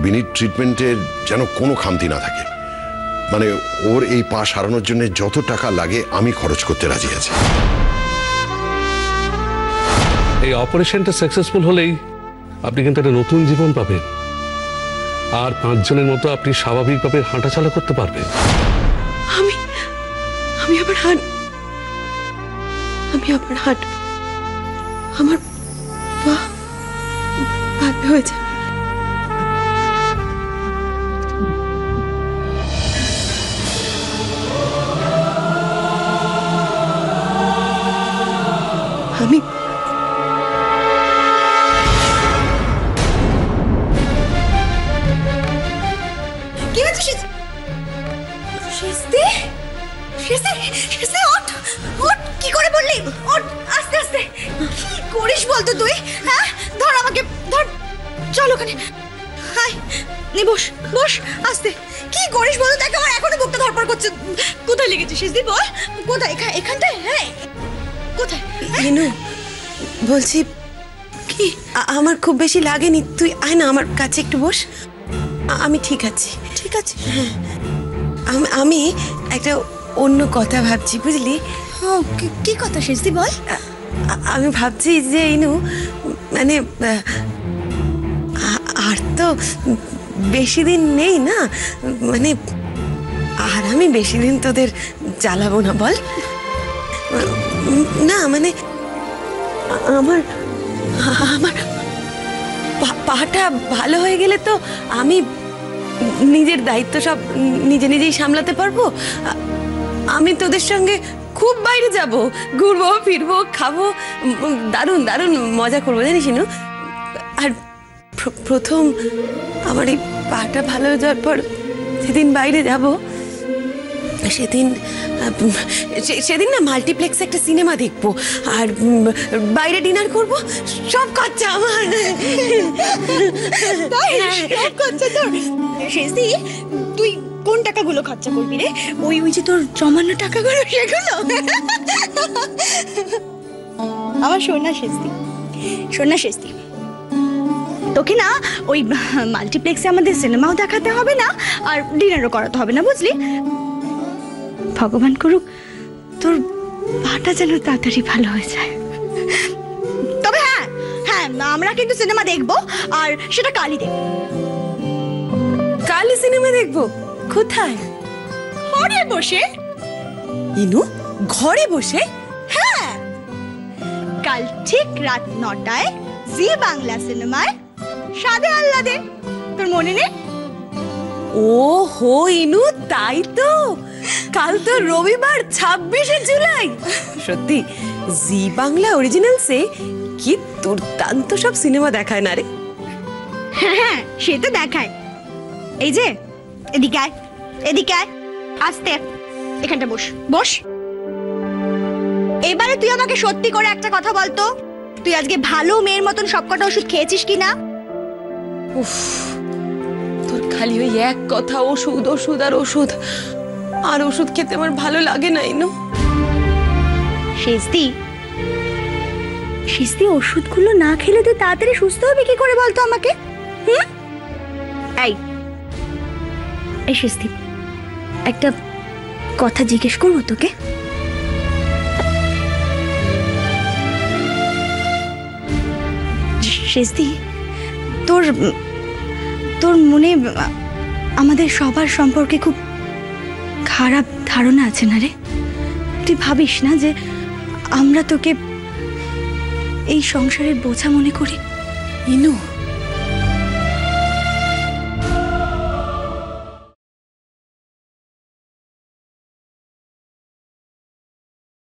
বিনির ট্রিটমেন্টের যেন কোনো খামতি না থাকে। মানে ওর এই পা সারানোর জন্য যত টাকা লাগে আমি খরচ করতে রাজি আছি। এই অপারেশনটা সাকসেসফুল হলেই আপনি কিন্তু একটা নতুন জীবন পাবেন, আর 5 জনের মতো আপনি স্বাভাবিকভাবে হাঁটাচলা করতে পারবেন। আমি আবার হাঁটব, আমার পা ভালো হয়ে যাবে। আমি কি হচ্ছে? শিস্তি ওঠ ওঠ, কি করে বললি? ওঠ আস্তে আস্তে। কি করিস বলতো তুই? হ্যাঁ, ধর আমাকে, ধর, চল ওখানে। হাই নি, বস বস আস্তে। কি করিস বলতো? দেখ আমার এখনো বুকটা ধরপড় করছে। কোথায় লেগেছে শিস্তি? বল কোথায়? এখানটায়? হ্যাঁ, কোথায়? ইনু, বলছি কি আমার খুব বেশি লাগেনি, তুই আয় না আমার কাছে একটু বস। আমি ঠিক আছি। ঠিক আছে। হ্যাঁ, আমি একটা অন্য কথা ভাবছি, বুঝলি? কি কথা শিস্তি বল? আমি ভাবছি যে ইনু, মানে আর তো বেশি দিন নেই না, মানে আর আমি বেশি দিন তোদের জ্বালাবো না, বল না? মানে আমার পাটা ভালো হয়ে গেলে তো আমি নিজের দায়িত্ব সব নিজেই সামলাতে পারবো। আমি তোদের সঙ্গে খুব বাইরে যাব, ঘুরবো ফিরবো, খাবো, দারুণ দারুণ মজা করবো, জানিস ইনু। আর প্রথম আমার এই পাটা ভালো হয়ে যাওয়ার পর সেদিন বাইরে যাব, সেদিন না মাল্টিপ্লেক্সে একটা সিনেমা দেখবো, আর বাইরে ডিনার করব, সব খরচা আমার। শিস্তি, তুই কোন টাকাগুলো খরচা করবি রে? ওই যে তোর জমানো টাকাগুলো, সেগুলো? আমার সোনা শিস্তি, তোকে না ওই মাল্টিপ্লেক্সে আমাদের সিনেমাও দেখাতে হবে না, আর ডিনারও করাতে হবে না, বুঝলি? ভগবান করুক তোর পাটা যেন তাড়াতাড়ি ভালো হয়ে যায়। তবে হ্যাঁ, আমরা কিন্তু সিনেমা দেখবো, আর সেটা কালই দেখবো। কালই সিনেমা দেখবো? কোথায়? ঘরে বসে। ইনু, ঘরে বসে? হ্যাঁ, কাল ঠিক রাত 9টায় জি বাংলা সিনেমায় সাদে আহ্লাদে। তোর মনে নেই? ও হো ইনু, তাই তো, কাল তো রবিবার 26শে জুলাই। সত্যি জি বাংলা অরিজিনালসে কি দুর্দান্ত সব সিনেমা দেখায় না রে? হ্যাঁ, সে তো দেখায়। এই যে এদিকে আয়, আস্তে, এখানটা বস। এবারে তুই আমাকে সত্যি করে একটা কথা বলতো, তুই আজকে ভালো মেয়ের মতন সবকটা ওষুধ খেয়েছিস কিনা? উফ, তোর খালি ওই এক কথা, ওষুধ ওষুধ আর ওষুধ। আর ওষুধ খেতে আমার ভালো লাগে না ইনু। শিস্তি, ওষুধগুলো না খেলে তুই তাড়াতাড়ি সুস্থ হবে কি করে বলতো আমাকে? এই শিস্তি, একটা কথা জিজ্ঞেস করবো তোকে? শিস্তি, তোর মনে আমাদের সবার সম্পর্কে খুব খারাপ ধারণা আছে না রে? তুই ভাবিস না যে আমরা তোকে এই সংসারের বোঝা মনে করি? ইনু,